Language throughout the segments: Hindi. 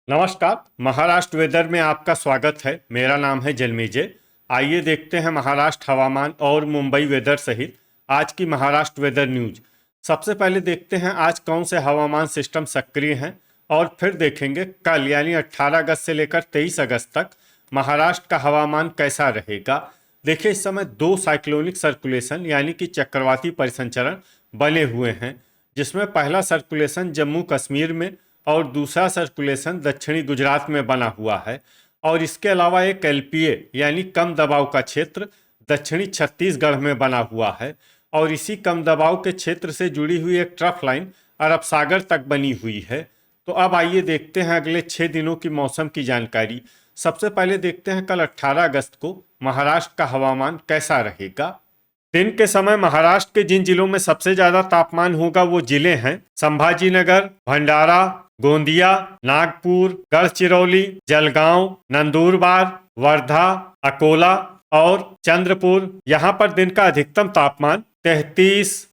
नमस्कार। महाराष्ट्र वेदर में आपका स्वागत है। मेरा नाम है जन्मेजय। आइए देखते हैं महाराष्ट्र हवामान और मुंबई वेदर सहित आज की महाराष्ट्र वेदर न्यूज। सबसे पहले देखते हैं आज कौन से हवामान सिस्टम सक्रिय हैं और फिर देखेंगे कल यानी 18 अगस्त से लेकर 23 अगस्त तक महाराष्ट्र का हवामान कैसा रहेगा। देखिए, इस समय दो साइक्लोनिक सर्कुलेशन यानी कि चक्रवाती परिसंचरण बने हुए हैं, जिसमें पहला सर्कुलेशन जम्मू कश्मीर में और दूसरा सर्कुलेशन दक्षिणी गुजरात में बना हुआ है। और इसके अलावा एक एलपीए यानी कम दबाव का क्षेत्र दक्षिणी छत्तीसगढ़ में बना हुआ है और इसी कम दबाव के क्षेत्र से जुड़ी हुई एक ट्रफ लाइन अरब सागर तक बनी हुई है। तो अब आइए देखते हैं अगले 6 दिनों की मौसम की जानकारी। सबसे पहले देखते हैं कल 18 अगस्त को महाराष्ट्र का हवामान कैसा रहेगा। दिन के समय महाराष्ट्र के जिन जिलों में सबसे ज्यादा तापमान होगा वो जिले हैं संभाजी नगर, भंडारा, गोंदिया, नागपुर, गढ़चिरौली, जलगांव, नंदुरबार, वर्धा, अकोला और चंद्रपुर। यहाँ पर दिन का अधिकतम तापमान 33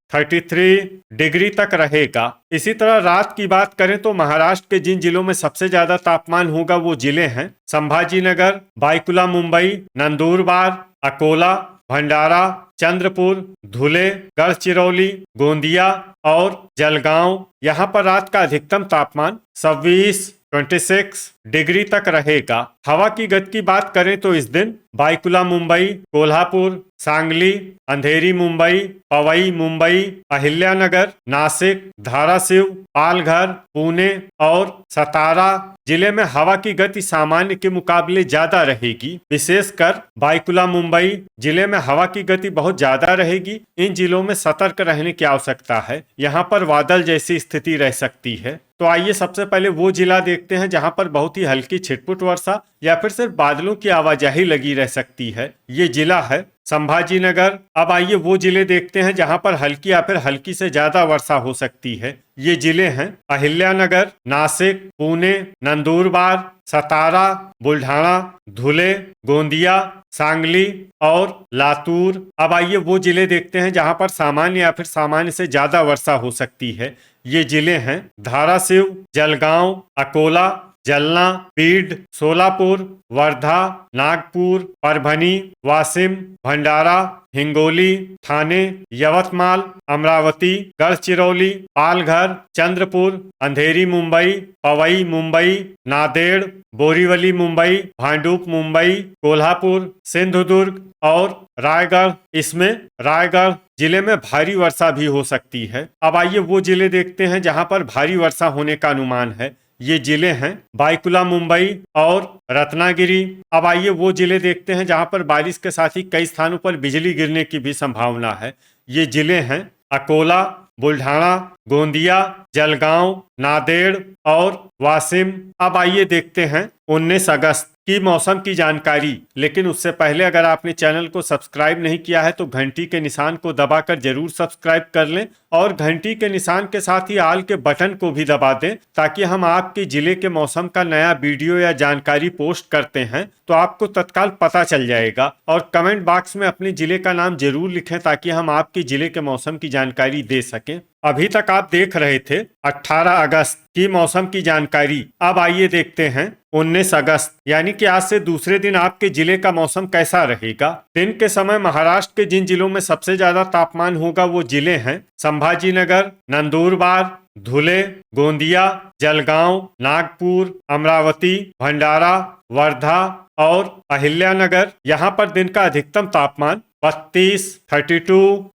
डिग्री तक रहेगा। इसी तरह रात की बात करें तो महाराष्ट्र के जिन जिलों में सबसे ज्यादा तापमान होगा वो जिले हैं संभाजी नगर, बायकुला मुंबई, नंदुरबार, अकोला, भंडारा, चंद्रपुर, धुले, गढ़चिरौली, गोंदिया और जलगांव। यहाँ पर रात का अधिकतम तापमान 26 डिग्री तक रहेगा। हवा की गति की बात करें तो इस दिन बायकुला मुंबई, कोल्हापुर, सांगली, अंधेरी मुंबई, पवई मुंबई, अहिल्यानगर, नासिक, धाराशिव, पालघर, पुणे और सतारा जिले में हवा की गति सामान्य के मुकाबले ज्यादा रहेगी। विशेषकर बायकुला मुंबई जिले में हवा की गति बहुत ज्यादा रहेगी। इन जिलों में सतर्क रहने की आवश्यकता है। यहाँ पर बादल जैसी स्थिति रह सकती है। तो आइए सबसे पहले वो जिला देखते हैं जहां पर बहुत ही हल्की छिटपुट वर्षा या फिर सिर्फ बादलों की आवाजाही लगी रह सकती है। ये जिला है संभाजी नगर। अब आइए वो जिले देखते हैं जहां पर हल्की या फिर हल्की से ज्यादा वर्षा हो सकती है। ये जिले हैं अहिल्यानगर, नासिक, पुणे, नंदुरबार, सतारा, बुल्ढाना, धुले, गोंदिया, सांगली और लातूर। अब आइए वो जिले देखते हैं जहां पर सामान्य या फिर सामान्य से ज्यादा वर्षा हो सकती है। ये जिले हैं धाराशिव, जलगांव, अकोला, जलना, पीड, सोलापुर, वर्धा, नागपुर, परभनी, वाशिम, भंडारा, हिंगोली, ठाणे, यवतमाल, अमरावती, गढ़चिरौली, पालघर, चंद्रपुर, अंधेरी मुंबई, पवई मुंबई, नांदेड़, बोरीवली मुंबई, भांडुप मुंबई, कोल्हापुर, सिंधुदुर्ग और रायगढ़। इसमें रायगढ़ जिले में भारी वर्षा भी हो सकती है। अब आइए वो जिले देखते हैं जहां पर भारी वर्षा होने का अनुमान है। ये जिले हैं बायकुला मुंबई और रत्नागिरी। अब आइए वो जिले देखते हैं जहां पर बारिश के साथ ही कई स्थानों पर बिजली गिरने की भी संभावना है। ये जिले हैं अकोला, बुल्ढाना, गोंदिया, जलगांव, नांदेड़ और वाशिम। अब आइए देखते हैं 19 अगस्त की मौसम की जानकारी। लेकिन उससे पहले अगर आपने चैनल को सब्सक्राइब नहीं किया है तो घंटी के निशान को दबाकर जरूर सब्सक्राइब कर लें और घंटी के निशान के साथ ही आल के बटन को भी दबा दें, ताकि हम आपके जिले के मौसम का नया वीडियो या जानकारी पोस्ट करते हैं तो आपको तत्काल पता चल जाएगा। और कमेंट बॉक्स में अपने जिले का नाम जरूर लिखें ताकि हम आपके जिले के मौसम की जानकारी दे सकें। अभी तक आप देख रहे थे 18 अगस्त की मौसम की जानकारी। अब आइए देखते हैं 19 अगस्त यानी कि आज से दूसरे दिन आपके जिले का मौसम कैसा रहेगा। दिन के समय महाराष्ट्र के जिन जिलों में सबसे ज्यादा तापमान होगा वो जिले हैं संभाजी नगर, नंदुरबार, धुले, गोंदिया, जलगांव, नागपुर, अमरावती, भंडारा, वर्धा और अहिल्यानगर। यहाँ पर दिन का अधिकतम तापमान 32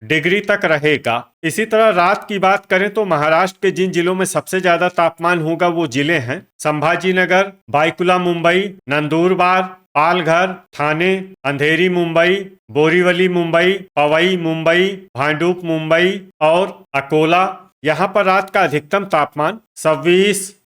डिग्री तक रहेगा। इसी तरह रात की बात करें तो महाराष्ट्र के जिन जिलों में सबसे ज्यादा तापमान होगा वो जिले हैं संभाजी नगर, बायकुला मुंबई, नंदुरबार, पालघर, ठाणे, अंधेरी मुंबई, बोरीवली मुंबई, पवई मुंबई, भांडुप मुंबई और अकोला। यहाँ पर रात का अधिकतम तापमान 26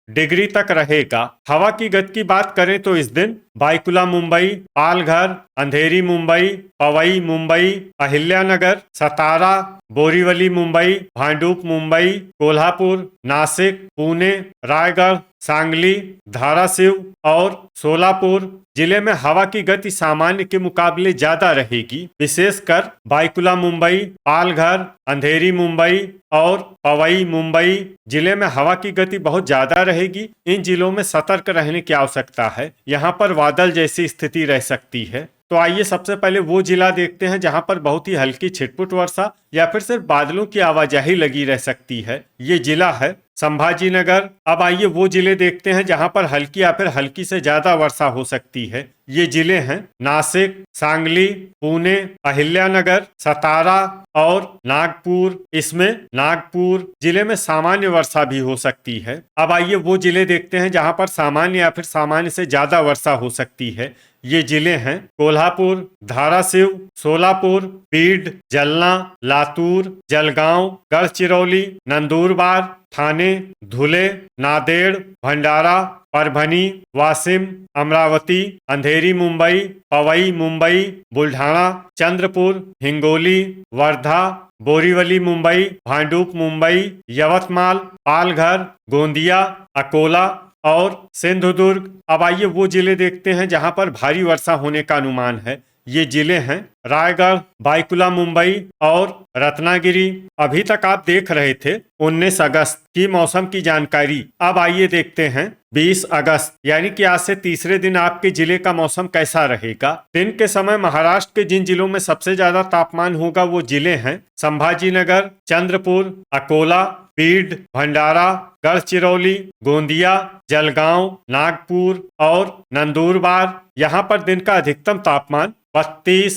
डिग्री तक रहेगा। हवा की गति की बात करें तो इस दिन बायकुला मुंबई, पालघर, अंधेरी मुंबई, पवई मुंबई, अहिल्यानगर, सतारा, बोरीवली मुंबई, भांडुप मुंबई, कोल्हापुर, नासिक, पुणे, रायगढ़, सांगली, धाराशिव और सोलापुर जिले में हवा की गति सामान्य के मुकाबले ज्यादा रहेगी। विशेषकर बाईकुला मुंबई, पालघर, अंधेरी मुंबई और पवई मुंबई जिले में हवा की गति बहुत ज्यादा रहेगी। इन जिलों में सतर्क रहने की आवश्यकता है। यहाँ पर बादल जैसी स्थिति रह सकती है। तो आइए सबसे पहले वो जिला देखते हैं जहां पर बहुत ही हल्की छिटपुट वर्षा या फिर सिर्फ बादलों की आवाजाही लगी रह सकती है। ये जिला है संभाजी नगर। अब आइए वो जिले देखते हैं जहां पर हल्की या फिर हल्की से ज्यादा वर्षा हो सकती है। ये जिले हैं नासिक, सांगली, पुणे, अहिल्यानगर, सतारा और नागपुर। इसमें नागपुर जिले में सामान्य वर्षा भी हो सकती है। अब आइए वो जिले देखते हैं जहां पर सामान्य या फिर सामान्य से ज्यादा वर्षा हो सकती है। ये जिले हैं कोल्हापुर, धाराशिव, सोलापुर, बीड, जलना, लातूर, जलगांव, गढ़चिरौली, नंदुरबार, ठाणे, धुले, नांदेड़, भंडारा, परभनी, वाशिम, अमरावती, अंधेरी मुंबई, पवई मुंबई, बुल्ढाना, चंद्रपुर, हिंगोली, वर्धा, बोरीवली मुंबई, भांडुप मुंबई, यवतमाल, पालघर, गोंदिया, अकोला और सिंधुदुर्ग। अब आइए वो जिले देखते हैं जहां पर भारी वर्षा होने का अनुमान है। ये जिले हैं रायगढ़, बाईकुला मुंबई और रत्नागिरी। अभी तक आप देख रहे थे 19 अगस्त की मौसम की जानकारी। अब आइए देखते हैं 20 अगस्त यानी कि आज से तीसरे दिन आपके जिले का मौसम कैसा रहेगा। दिन के समय महाराष्ट्र के जिन जिलों में सबसे ज्यादा तापमान होगा वो जिले हैं संभाजीनगर, चंद्रपुर, अकोला, बीड, भंडारा, गढ़चिरौली, गोंदिया, जलगांव, नागपुर और नंदुरबार। यहाँ पर दिन का अधिकतम तापमान 32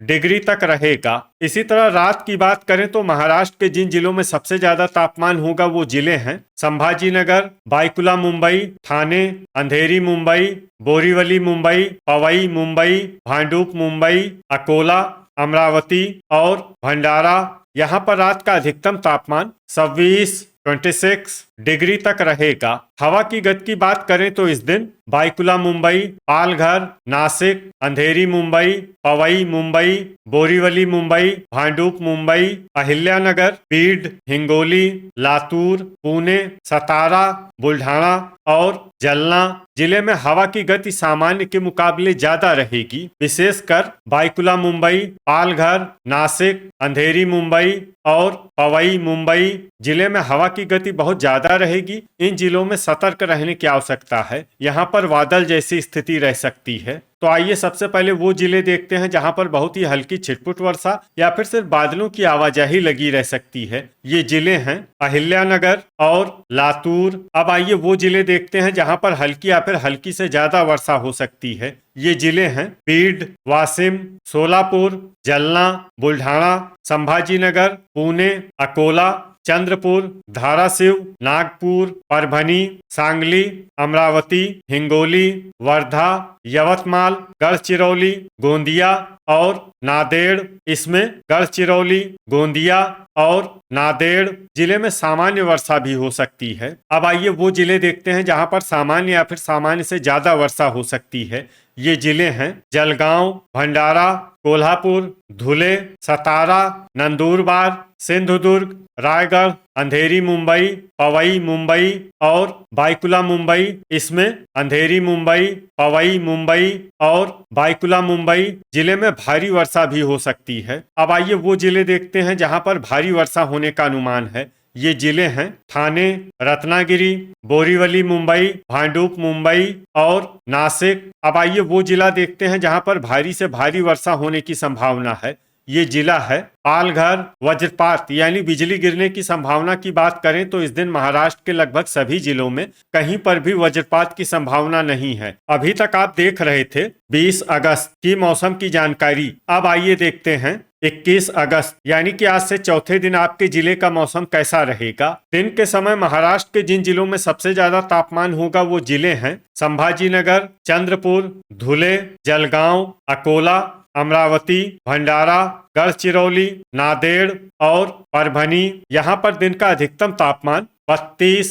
डिग्री तक रहेगा। इसी तरह रात की बात करें तो महाराष्ट्र के जिन जिलों में सबसे ज्यादा तापमान होगा वो जिले हैं संभाजीनगर, बाईकुला मुंबई, ठाणे, अंधेरी मुंबई, बोरीवली मुंबई, पवई मुंबई, भांडुप मुंबई, अकोला, अमरावती और भंडारा। यहाँ पर रात का अधिकतम तापमान 26 डिग्री तक रहेगा। हवा की गति की बात करें तो इस दिन बाईकुला मुंबई, पालघर, नासिक, अंधेरी मुंबई, पवई मुंबई, बोरीवली मुंबई, भांडुप मुंबई, अहिल्यानगर, बीड, हिंगोली, लातूर, पुणे, सतारा, बुल्ढाना और जलना जिले में हवा की गति सामान्य के मुकाबले ज्यादा रहेगी। विशेषकर बाईकुला मुंबई, पालघर, नासिक, अंधेरी मुंबई और पवई मुंबई जिले में हवा की गति बहुत ज्यादा रहेगी। इन जिलों में सतर्क रहने की आवश्यकता है। यहाँ पर बादल जैसी स्थिति रह सकती है। तो आइए सबसे पहले वो जिले देखते हैं जहां पर बहुत ही हल्की छिटपुट वर्षा या फिर सिर्फ बादलों की आवाजाही लगी रह सकती है। ये जिले हैं अहिल्यानगर और लातूर। अब आइए वो जिले देखते हैं जहां पर हल्की या फिर हल्की से ज्यादा वर्षा हो सकती है। ये जिले हैं बीड, वाशिम, सोलापुर, जलना, बुल्ढाना, संभाजीनगर, पुणे, अकोला, चंद्रपुर, धाराशिव, नागपुर, परभनी, सांगली, अमरावती, हिंगोली, वर्धा, यवतमाल, गढ़चिरौली, गोंदिया और नांदेड़। इसमें गढ़चिरौली, गोंदिया और नांदेड़ जिले में सामान्य वर्षा भी हो सकती है। अब आइए वो जिले देखते हैं जहां पर सामान्य या फिर सामान्य से ज्यादा वर्षा हो सकती है। ये जिले हैं जलगांव, भंडारा, कोल्हापुर, धुले, सतारा, नंदुरबार, सिंधुदुर्ग, रायगढ़, अंधेरी मुंबई, पवई मुंबई और बाईकुला मुंबई। इसमें अंधेरी मुंबई, पवई मुंबई और बाईकुला मुंबई जिले में भारी वर्षा भी हो सकती है। अब आइए वो जिले देखते हैं जहां पर भारी वर्षा होने का अनुमान है। ये जिले हैं ठाणे, रत्नागिरी, बोरीवली मुंबई, भांडुप मुंबई और नासिक। अब आइए वो जिला देखते हैं जहां पर भारी से भारी वर्षा होने की संभावना है। ये जिला है पालघर। वज्रपात यानी बिजली गिरने की संभावना की बात करें तो इस दिन महाराष्ट्र के लगभग सभी जिलों में कहीं पर भी वज्रपात की संभावना नहीं है। अभी तक आप देख रहे थे 20 अगस्त की मौसम की जानकारी। अब आइए देखते हैं 21 अगस्त यानी कि आज से चौथे दिन आपके जिले का मौसम कैसा रहेगा। दिन के समय महाराष्ट्र के जिन जिलों में सबसे ज्यादा तापमान होगा वो जिले हैं संभाजीनगर, चंद्रपुर, धुले, जलगांव, अकोला, अमरावती, भंडारा, गढ़चिरौली, नांदेड़ और परभनी। यहाँ पर दिन का अधिकतम तापमान 32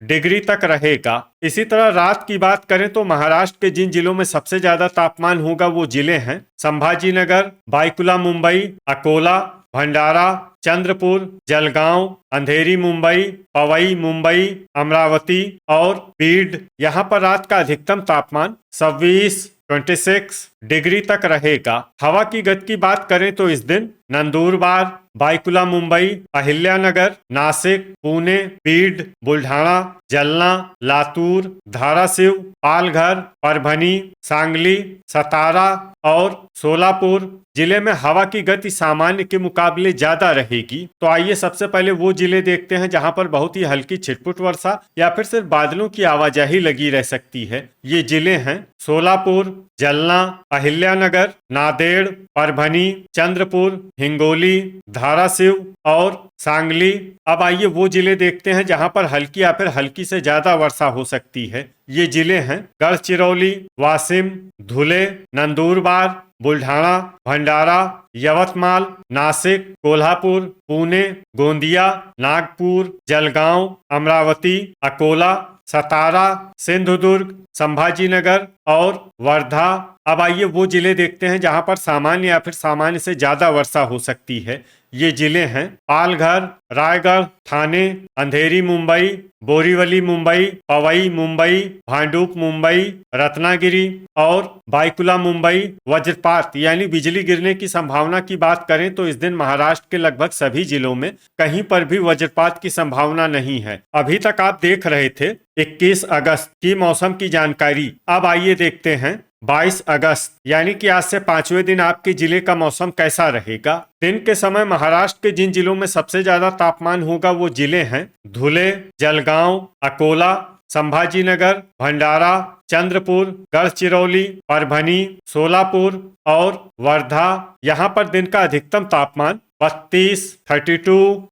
डिग्री तक रहेगा। इसी तरह रात की बात करें तो महाराष्ट्र के जिन जिलों में सबसे ज्यादा तापमान होगा वो जिले हैं संभाजीनगर, बाईकुला मुंबई, अकोला, भंडारा, चंद्रपुर, जलगांव, अंधेरी मुंबई, पवई मुंबई, अमरावती और बीड। यहाँ पर रात का अधिकतम तापमान 26 डिग्री तक रहेगा। हवा की गति की बात करें तो इस दिन नंदुरबार, बायकुला मुंबई, अहिल्यानगर, नासिक, पुणे, बीड, बुल्ढाना, जलना, लातूर, धाराशिव, पालघर, परभनी, सांगली, सतारा और सोलापुर जिले में हवा की गति सामान्य के मुकाबले ज्यादा रहेगी। तो आइए सबसे पहले वो जिले देखते हैं जहां पर बहुत ही हल्की छिटपुट वर्षा या फिर सिर्फ बादलों की आवाजाही लगी रह सकती है। ये जिले हैं सोलापुर, जलना, अहिल्यानगर, नांदेड़, परभनी, चंद्रपुर, हिंगोली, धाराशिव और सांगली। अब आइए वो जिले देखते हैं जहां पर हल्की या फिर हल्की से ज्यादा वर्षा हो सकती है। ये जिले हैं गढ़चिरौली, वाशिम, धुले, नंदुरबार, बुल्ढाना, भंडारा, यवतमाल, नासिक, कोल्हापुर, पुणे, गोंदिया, नागपुर, जलगांव, अमरावती, अकोला, सतारा, सिंधुदुर्ग, संभाजीनगर और वर्धा। अब आइए वो जिले देखते हैं जहां पर सामान्य या फिर सामान्य से ज्यादा वर्षा हो सकती है। ये जिले हैं पालघर, रायगढ़, ठाणे, अंधेरी मुंबई, बोरीवली मुंबई, पवई मुंबई, भांडुप मुंबई, रत्नागिरी और बायकुला मुंबई। वज्रपात यानी बिजली गिरने की संभावना की बात करें तो इस दिन महाराष्ट्र के लगभग सभी जिलों में कहीं पर भी वज्रपात की संभावना नहीं है। अभी तक आप देख रहे थे 21 अगस्त की मौसम की जानकारी। अब आइए देखते हैं 22 अगस्त यानी कि आज से 5वें दिन आपके जिले का मौसम कैसा रहेगा। दिन के समय महाराष्ट्र के जिन जिलों में सबसे ज्यादा तापमान होगा वो जिले हैं धुले, जलगांव, अकोला, संभाजीनगर, भंडारा, चंद्रपुर, गढ़चिरौली, परभनी, सोलापुर और वर्धा। यहाँ पर दिन का अधिकतम तापमान 32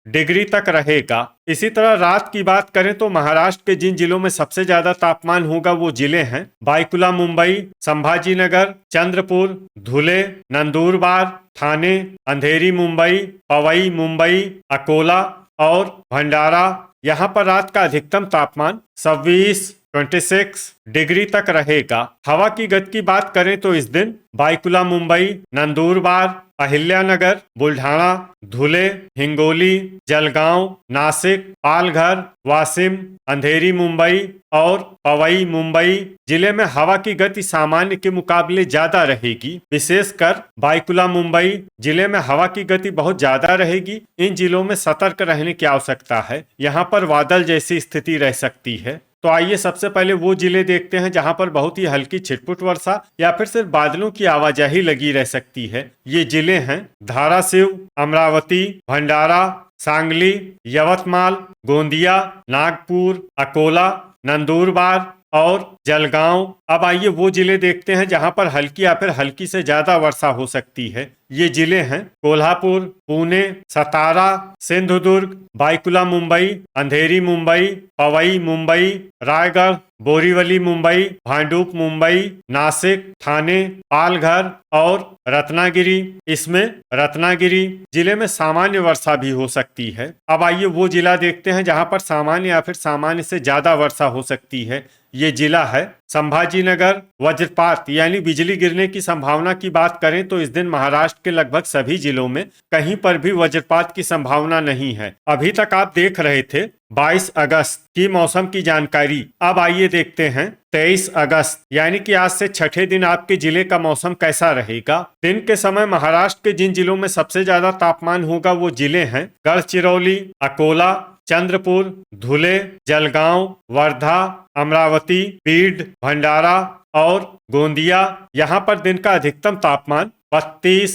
डिग्री तक रहेगा। इसी तरह रात की बात करें तो महाराष्ट्र के जिन जिलों में सबसे ज्यादा तापमान होगा वो जिले हैं बायकुला मुंबई, संभाजीनगर, चंद्रपुर, धुले, नंदुरबार, ठाणे, अंधेरी मुंबई, पवई मुंबई, अकोला और भंडारा। यहाँ पर रात का अधिकतम तापमान 26 डिग्री तक रहेगा। हवा की गति की बात करें तो इस दिन बायकुला मुंबई, नंदुरबार, अहिल्यानगर, बुल्ढाना, धुले, हिंगोली, जलगांव, नासिक, पालघर, वाशिम, अंधेरी मुंबई और पवई मुंबई जिले में हवा की गति सामान्य के मुकाबले ज्यादा रहेगी। विशेषकर बायकुला मुंबई जिले में हवा की गति बहुत ज्यादा रहेगी। इन जिलों में सतर्क रहने की आवश्यकता है। यहाँ पर बादल जैसी स्थिति रह सकती है। तो आइए सबसे पहले वो जिले देखते हैं जहां पर बहुत ही हल्की छिटपुट वर्षा या फिर सिर्फ बादलों की आवाजाही लगी रह सकती है। ये जिले हैं धाराशिव, अमरावती, भंडारा, सांगली, यवतमाल, गोंदिया, नागपुर, अकोला, नंदुरबार और जलगांव। अब आइए वो जिले देखते हैं जहां पर हल्की या फिर हल्की से ज्यादा वर्षा हो सकती है। ये जिले हैं कोल्हापुर, पुणे, सतारा, सिंधुदुर्ग, बायकुला मुंबई, अंधेरी मुंबई, पवई मुंबई, रायगढ़, बोरीवली मुंबई, भांडुप मुंबई, नासिक, ठाणे, पालघर और रत्नागिरी। इसमें रत्नागिरी जिले में सामान्य वर्षा भी हो सकती है। अब आइए वो जिला देखते हैं जहां पर सामान्य या फिर सामान्य से ज्यादा वर्षा हो सकती है। ये जिला है संभाजीनगर। वज्रपात यानी बिजली गिरने की संभावना की बात करें तो इस दिन महाराष्ट्र के लगभग सभी जिलों में कहीं पर भी वज्रपात की संभावना नहीं है। अभी तक आप देख रहे थे 22 अगस्त की मौसम की जानकारी। अब आइए देखते हैं 23 अगस्त यानी कि आज से छठे दिन आपके जिले का मौसम कैसा रहेगा। दिन के समय महाराष्ट्र के जिन जिलों में सबसे ज्यादा तापमान होगा वो जिले हैं गढ़चिरौली, अकोला, चंद्रपुर, धुले, जलगांव, वर्धा, अमरावती, बीड, भंडारा और गोंदिया। यहाँ पर दिन का अधिकतम तापमान 32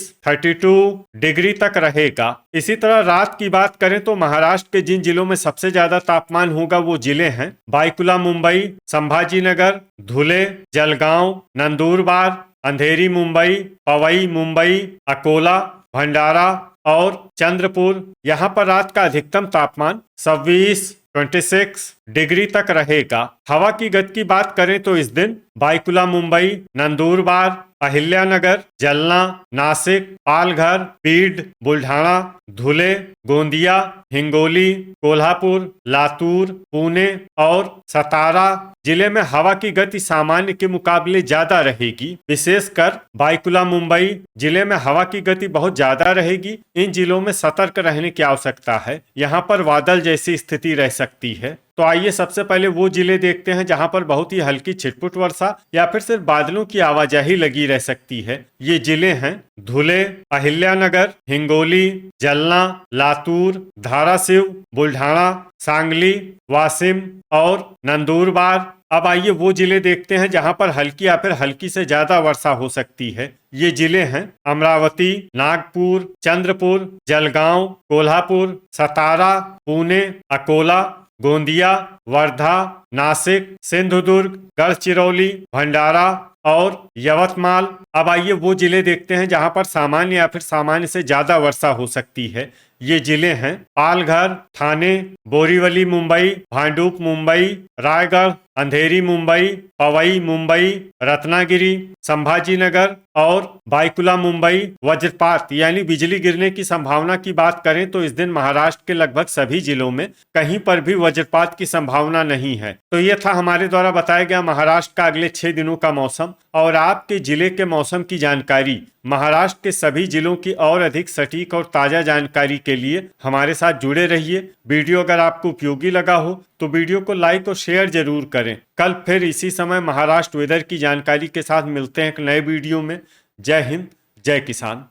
डिग्री तक रहेगा। इसी तरह रात की बात करें तो महाराष्ट्र के जिन जिलों में सबसे ज्यादा तापमान होगा वो जिले हैं बायकुला मुंबई, संभाजीनगर, धुले, जलगांव, नंदुरबार, अंधेरी मुंबई, पवई मुंबई, अकोला, भंडारा और चंद्रपुर। यहाँ पर रात का अधिकतम तापमान 26 डिग्री तक रहेगा। हवा की गति की बात करें तो इस दिन बायकुला मुंबई, नंदुरबार, अहिल्यानगर, जलना, नासिक, पालघर, बीड, बुल्ढाना, धुले, गोंदिया, हिंगोली, कोल्हापुर, लातूर, पुणे और सतारा जिले में हवा की गति सामान्य के मुकाबले ज्यादा रहेगी। विशेषकर बायकुला मुंबई जिले में हवा की गति बहुत ज्यादा रहेगी। इन जिलों में सतर्क रहने की आवश्यकता है। यहाँ पर बादल जैसी स्थिति रह सकती है। तो आइए सबसे पहले वो जिले देखते हैं जहां पर बहुत ही हल्की छिटपुट वर्षा या फिर सिर्फ बादलों की आवाजाही लगी रह सकती है। ये जिले हैं धुले, अहिल्यानगर, हिंगोली, जलना, लातूर, धाराशिव, बुल्ढाना, सांगली, वाशिम और नंदुरबार। अब आइए वो जिले देखते हैं जहां पर हल्की या फिर हल्की से ज्यादा वर्षा हो सकती है। ये जिले हैं अमरावती, नागपुर, चंद्रपुर, जलगांव, कोल्हापुर, सतारा, पुणे, अकोला, गोंदिया, वर्धा, नासिक, सिंधुदुर्ग, गढ़चिरौली, भंडारा और यवतमाल। अब आइए वो जिले देखते हैं जहां पर सामान्य या फिर सामान्य से ज्यादा वर्षा हो सकती है। ये जिले हैं पालघर, ठाणे, बोरीवली मुंबई, भांडुप मुंबई, रायगढ़, अंधेरी मुंबई, पवई मुंबई, रत्नागिरी, संभाजीनगर और बायकुला मुंबई। वज्रपात यानी बिजली गिरने की संभावना की बात करें तो इस दिन महाराष्ट्र के लगभग सभी जिलों में कहीं पर भी वज्रपात की संभावना नहीं है। तो यह था हमारे द्वारा बताया गया महाराष्ट्र का अगले 6 दिनों का मौसम और आपके जिले के मौसम की जानकारी। महाराष्ट्र के सभी जिलों की और अधिक सटीक और ताजा जानकारी के लिए हमारे साथ जुड़े रहिए। वीडियो अगर आपको उपयोगी लगा हो तो वीडियो को लाइक और शेयर जरूर करें। कल फिर इसी समय महाराष्ट्र वेदर की जानकारी के साथ मिलते हैं एक नए वीडियो में। जय हिंद, जय किसान।